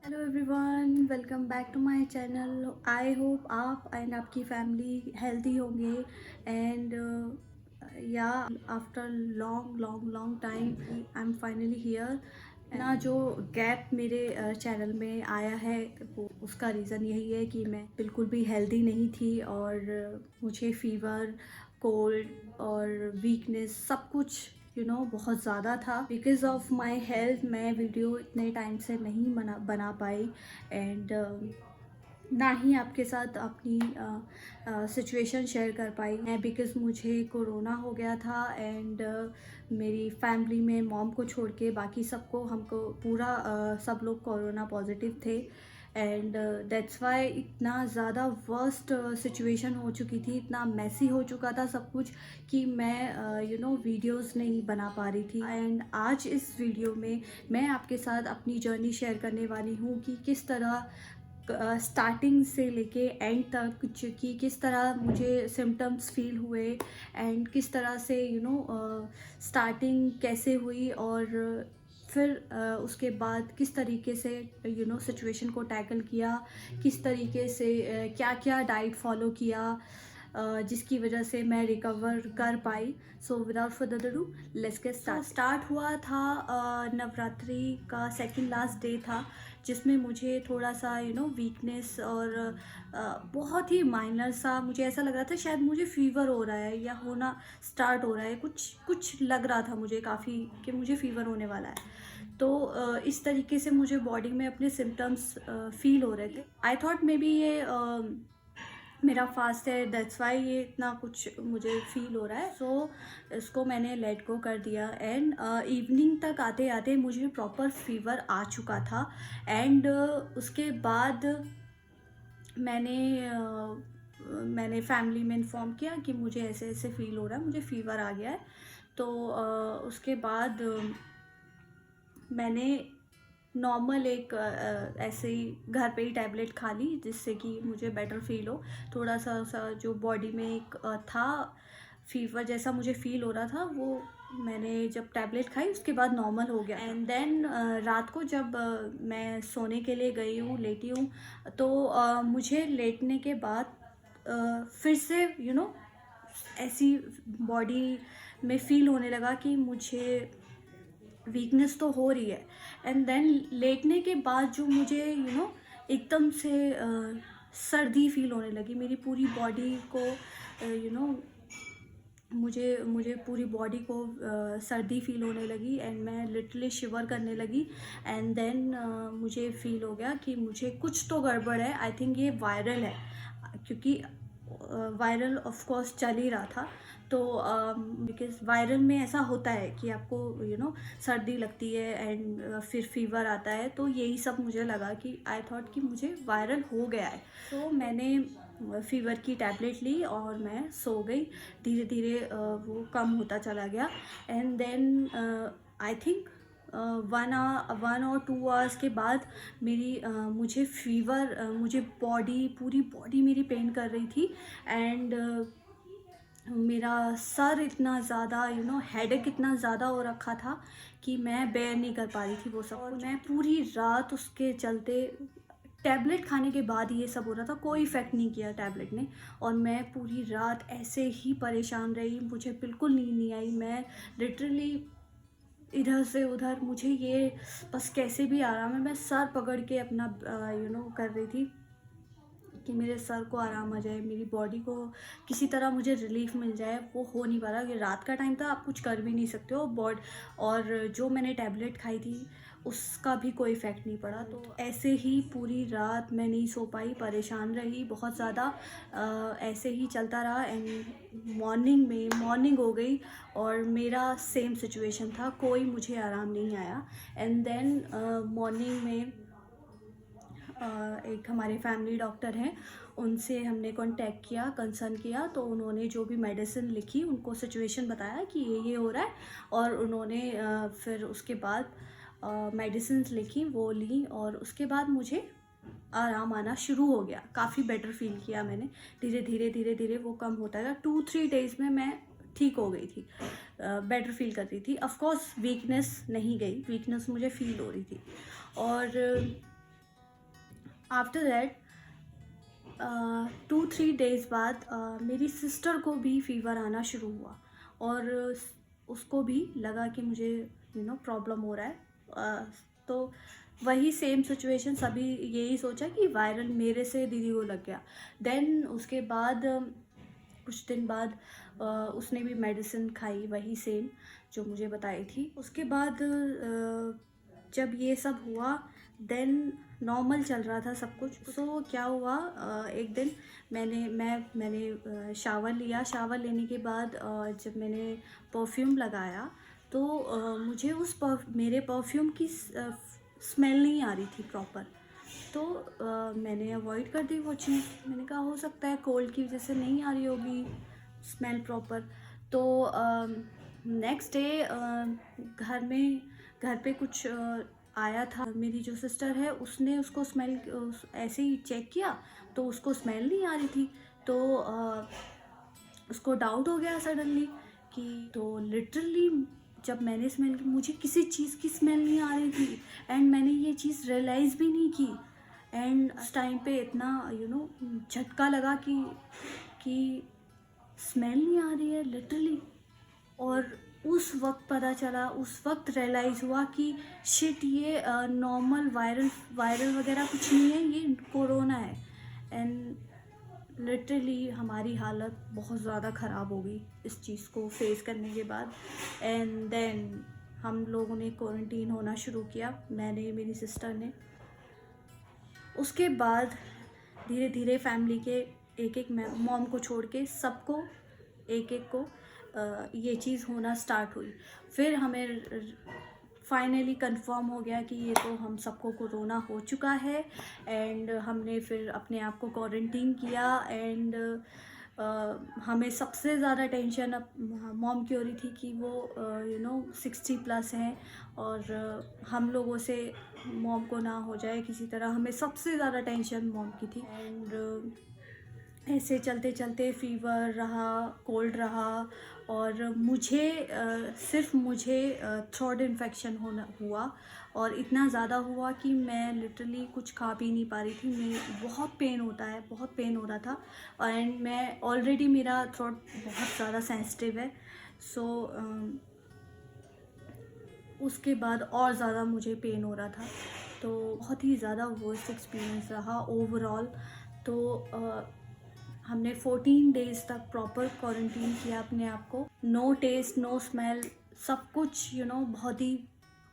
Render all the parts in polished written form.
Hello everyone, welcome back to my channel. I hope आप and आपकी family healthy होंगे and yeah after long long long time I am finally here ना। जो gap मेरे channel में आया है वो उसका रीज़न यही है कि मैं बिल्कुल भी हेल्दी नहीं थी और मुझे फीवर, कोल्ड और वीकनेस सब कुछ बहुत ज़्यादा था। बिकॉज़ ऑफ माई हेल्थ मैं वीडियो इतने टाइम से नहीं बना पाई एंड ना ही आपके साथ अपनी सिचुएशन शेयर कर पाई मैं। बिकॉज़ मुझे कोरोना हो गया था एंड मेरी फैमिली में मॉम को छोड़ के बाकी सबको हमको पूरा सब लोग कोरोना पॉजिटिव थे एंड दैट्स वाई इतना ज़्यादा वर्स्ट सिचुएशन हो चुकी थी, इतना मैसी हो चुका था सब कुछ कि मैं वीडियोस नहीं बना पा रही थी। एंड आज इस वीडियो में मैं आपके साथ अपनी जर्नी शेयर करने वाली हूँ कि किस तरह स्टार्टिंग से लेके एंड तक कि किस तरह मुझे सिम्टम्स फील हुए एंड किस तरह से स्टार्टिंग कैसे हुई और फिर उसके बाद किस तरीके से सिचुएशन को टैकल किया, किस तरीके से क्या क्या डाइट फॉलो किया जिसकी वजह से मैं रिकवर कर पाई। So without further do let's get start हुआ था नवरात्रि का सेकंड लास्ट डे था, जिसमें मुझे थोड़ा सा वीकनेस और बहुत ही माइनर सा मुझे ऐसा लग रहा था शायद मुझे फीवर हो रहा है या होना स्टार्ट हो रहा है, कुछ कुछ लग रहा था मुझे काफ़ी कि मुझे फीवर होने वाला है। तो इस तरीके से मुझे बॉडी में अपने सिम्टम्स फील हो रहे थे। आई थॉट मे बी ये मेरा फास्ट है, दैट्स वाई ये इतना कुछ मुझे फील हो रहा है। सो इसको मैंने लेट गो कर दिया एंड इवनिंग तक आते आते मुझे प्रॉपर फीवर आ चुका था एंड उसके बाद मैंने फैमिली में इन्फॉर्म किया कि मुझे ऐसे ऐसे फील हो रहा है, मुझे फीवर आ गया है। तो उसके बाद मैंने नॉर्मल एक ऐसे ही घर पे ही टैबलेट खा ली जिससे कि मुझे बेटर फील हो। थोड़ा सा जो बॉडी में एक था फीवर जैसा मुझे फील हो रहा था, वो मैंने जब टैबलेट खाई उसके बाद नॉर्मल हो गया। एंड देन रात को जब मैं सोने के लिए गई हूँ, लेटी हूँ, तो मुझे लेटने के बाद फिर से ऐसी बॉडी में फील होने लगा कि मुझे वीकनेस तो हो रही है। एंड देन लेटने के बाद जो मुझे एकदम से सर्दी फील होने लगी मेरी पूरी बॉडी को। मुझे पूरी बॉडी को सर्दी फील होने लगी एंड मैं लिटरली शिवर करने लगी। एंड देन मुझे फील हो गया कि मुझे कुछ तो गड़बड़ है, आई थिंक ये वायरल है, क्योंकि वायरल ऑफ कोर्स चल ही रहा था। तो बिकॉज़ वायरल में ऐसा होता है कि आपको सर्दी लगती है एंड फिर फीवर आता है, तो यही सब मुझे लगा कि आई थॉट कि मुझे वायरल हो गया है। तो मैंने फीवर की टैबलेट ली और मैं सो गई। धीरे धीरे वो कम होता चला गया एंड देन आई थिंक 1 और 2 आवर्स के बाद मुझे फीवर, मुझे पूरी बॉडी मेरी पेन कर रही थी एंड मेरा सर इतना ज़्यादा हेडेक इतना ज़्यादा हो रखा था कि मैं बेयर नहीं कर पा रही थी वो सब। और मैं पूरी रात उसके चलते, टैबलेट खाने के बाद ये सब हो रहा था, कोई इफ़ेक्ट नहीं किया टैबलेट ने, और मैं पूरी रात ऐसे ही परेशान रही, मुझे बिल्कुल नींद नहीं आई। मैं लिटरली इधर से उधर, मुझे ये बस कैसे भी आराम है, मैं सर पकड़ के अपना कर रही थी कि मेरे सर को आराम आ जाए, मेरी बॉडी को किसी तरह मुझे रिलीफ मिल जाए। वो हो नहीं पा रहा, ये रात का टाइम था, आप कुछ कर भी नहीं सकते हो। और जो मैंने टैबलेट खाई थी उसका भी कोई इफ़ेक्ट नहीं पड़ा। तो ऐसे ही पूरी रात मैं नहीं सो पाई, परेशान रही बहुत ज़्यादा। ऐसे ही चलता रहा एंड मॉर्निंग हो गई और मेरा सेम सिचुएशन था, कोई मुझे आराम नहीं आया। एंड देन मॉर्निंग में एक हमारे फैमिली डॉक्टर हैं, उनसे हमने कांटेक्ट किया, कंसर्न किया, तो उन्होंने जो भी मेडिसिन लिखी, उनको सिचुएशन बताया कि ये हो रहा है, और उन्होंने फिर उसके बाद मेडिसिन लिखी, वो ली, और उसके बाद मुझे आराम आना शुरू हो गया। काफ़ी बेटर फील किया मैंने, धीरे धीरे वो कम होता गया। 2-3 डेज़ में मैं ठीक हो गई थी, बेटर फील कर रही थी। ऑफकोर्स वीकनेस नहीं गई, वीकनेस मुझे फील हो रही थी। और आफ्टर दैट 2-3 डेज़ बाद मेरी सिस्टर को भी फ़ीवर आना शुरू हुआ, और उसको भी लगा कि मुझे प्रॉब्लम हो रहा है। तो वही सेम सिचुएशन, सभी यही सोचा कि वायरल मेरे से दीदी को लग गया। देन उसके बाद कुछ दिन बाद उसने भी मेडिसिन खाई, वही सेम जो मुझे बताई थी। उसके बाद जब ये सब हुआ, देन नॉर्मल चल रहा था सब कुछ। सो क्या हुआ, एक दिन मैंने शावर लिया। शावर लेने के बाद जब मैंने परफ्यूम लगाया, तो मुझे मेरे परफ्यूम की स्मेल नहीं आ रही थी प्रॉपर। तो मैंने अवॉइड कर दी वो चीज़। मैंने कहा हो सकता है कोल्ड की वजह से नहीं आ रही होगी स्मेल प्रॉपर। तो नेक्स्ट डे घर पे कुछ आया था। मेरी जो सिस्टर है उसने उसको स्मेल ऐसे ही चेक किया, तो उसको स्मेल नहीं आ रही थी। तो उसको डाउट हो गया सडनली कि, तो लिटरली जब मैंने स्मेल की, मुझे किसी चीज़ की स्मेल नहीं आ रही थी, एंड मैंने ये चीज़ रियलाइज़ भी नहीं की। एंड उस टाइम पे इतना झटका लगा कि स्मेल नहीं आ रही है लिटरली। और उस वक्त पता चला, उस वक्त रियलाइज़ हुआ कि शिट, ये नॉर्मल वायरल वगैरह कुछ नहीं है, ये कोरोना है। एंड लिटरली हमारी हालत बहुत ज़्यादा ख़राब हो गई इस चीज़ को फेस करने के बाद। एंड देन हम लोगों ने क्वारंटीन होना शुरू किया, मैंने, मेरी सिस्टर ने। उसके बाद धीरे धीरे फैमिली के एक एक मॉम को छोड़ के सबको, एक एक को ये चीज़ होना स्टार्ट हुई। फिर हमें फाइनली कंफर्म हो गया कि ये तो हम सबको कोरोना हो चुका है। एंड हमने फिर अपने आप को क्वारंटीन किया। एंड हमें सबसे ज़्यादा टेंशन अब मॉम की हो रही थी कि वो 60+ हैं, और हम लोगों से मॉम को ना हो जाए किसी तरह। हमें सबसे ज़्यादा टेंशन मॉम की थी। एंड ऐसे चलते चलते फीवर रहा, कोल्ड रहा, और सिर्फ मुझे थ्रोट इन्फेक्शन हुआ, और इतना ज़्यादा हुआ कि मैं लिटरली कुछ खा पी नहीं पा रही थी। मैं बहुत पेन होता है, बहुत पेन हो रहा था। एंड मैं ऑलरेडी, मेरा थ्रोट बहुत ज़्यादा सेंसिटिव है। सो उसके बाद और ज़्यादा मुझे पेन हो रहा था। तो बहुत ही ज़्यादा वर्स्ट एक्सपीरियंस रहा ओवरऑल। तो हमने 14 डेज़ तक प्रॉपर क्वारंटीन किया अपने आप को। नो टेस्ट, नो स्मेल, सब कुछ बहुत ही,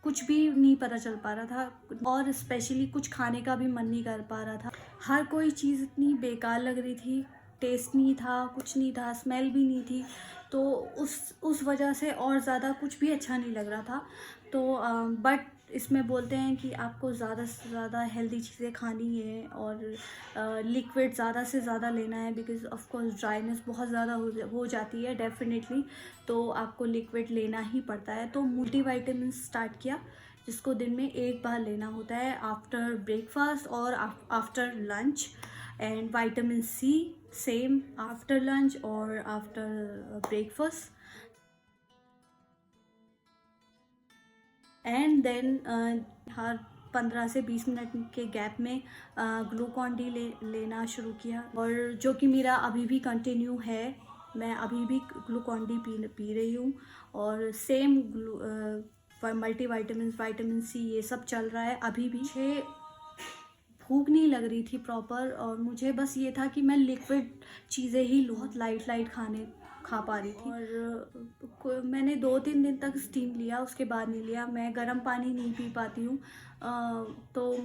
कुछ भी नहीं पता चल पा रहा था, और स्पेशली कुछ खाने का भी मन नहीं कर पा रहा था। हर कोई चीज़ इतनी बेकार लग रही थी, टेस्ट नहीं था, कुछ नहीं था, स्मेल भी नहीं थी। तो उस वजह से और ज़्यादा कुछ भी अच्छा नहीं लग रहा था। तो बट इसमें बोलते हैं कि आपको ज़्यादा से ज़्यादा हेल्दी चीज़ें खानी है, और लिक्विड ज़्यादा से ज़्यादा लेना है, बिकॉज़ ऑफ कोर्स ड्राइनेस बहुत ज़्यादा हो जाती है डेफिनेटली। तो आपको लिक्विड लेना ही पड़ता है। तो मल्टीविटामिन स्टार्ट किया, जिसको दिन में एक बार लेना होता है, आफ्टर ब्रेकफास्ट और after lunch. And vitamin C same after lunch और आफ्टर ब्रेकफास्ट। एंड देन हर 15 से 20 मिनट के गैप में ग्लूकॉन डी लेना शुरू किया, और जो कि मेरा अभी भी कंटिन्यू है। मैं अभी भी ग्लूकॉन डी पी रही हूँ, और सेम मल्टीविटामिन, विटामिन सी, ये सब चल रहा है अभी भी। मुझे भूख नहीं लग रही थी प्रॉपर, और मुझे बस ये था कि मैं लिक्विड चीज़ें ही लूँ, बहुत लाइट खाने खा पा रही थी। और मैंने 2-3 दिन तक स्टीम लिया, उसके बाद नहीं लिया। मैं गर्म पानी नहीं पी पाती हूँ, तो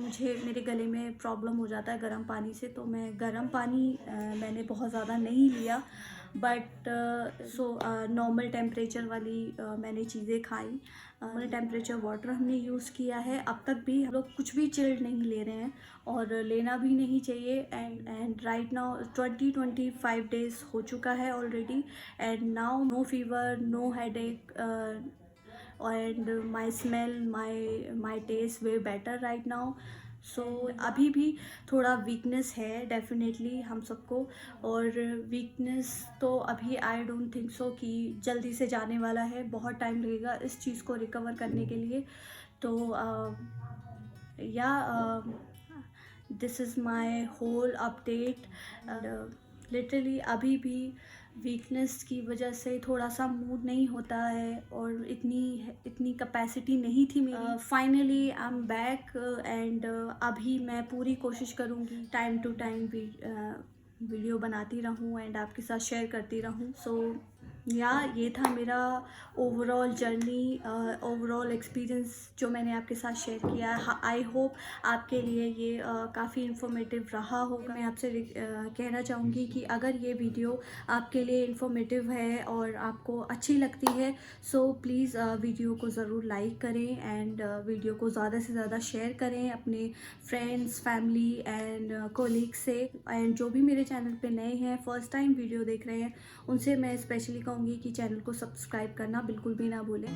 मेरे गले में प्रॉब्लम हो जाता है गर्म पानी से। तो मैं गर्म पानी मैंने बहुत ज़्यादा नहीं लिया, बट नॉर्मल टेम्परेचर वाली मैंने चीज़ें खाई। नॉर्मल टेम्परेचर वाटर हमने यूज़ किया है। अब तक भी हम लोग कुछ भी चिल्ड नहीं ले रहे हैं, और लेना भी नहीं चाहिए। एंड राइट नाउ 20-25 डेज़ हो चुका है already, and now no fever, no headache, and my smell, my taste way better right now. So अभी भी थोड़ा वीकनेस है डेफिनेटली हम सबको, और वीकनेस तो अभी आई डोंट थिंक सो कि जल्दी से जाने वाला है। बहुत टाइम लगेगा इस चीज़ को रिकवर करने के लिए। तो yeah this is my whole update. Literally अभी भी वीकनेस की वजह से थोड़ा सा मूड नहीं होता है और इतनी कैपेसिटी नहीं थी मेरी। Finally I am back and अभी मैं पूरी कोशिश करूँगी टाइम टू टाइम वीडियो बनाती रहूँ एंड आपके साथ शेयर करती रहूँ। सो ये था मेरा ओवरऑल जर्नी, ओवरऑल एक्सपीरियंस जो मैंने आपके साथ शेयर किया है। आई होप आपके लिए ये काफ़ी इन्फॉर्मेटिव रहा होगा। मैं आपसे कहना चाहूँगी कि अगर ये वीडियो आपके लिए इन्फॉर्मेटिव है और आपको अच्छी लगती है, सो प्लीज़ वीडियो को ज़रूर लाइक करें एंड वीडियो को ज़्यादा से ज़्यादा शेयर करें अपने फ्रेंड्स, फैमिली एंड कोलीग्स से। एंड जो भी मेरे चैनल पे नए हैं, फर्स्ट टाइम वीडियो देख रहे हैं, उनसे मैं स्पेशली कहूँगी कि चैनल को सब्सक्राइब करना बिल्कुल भी ना भूलें।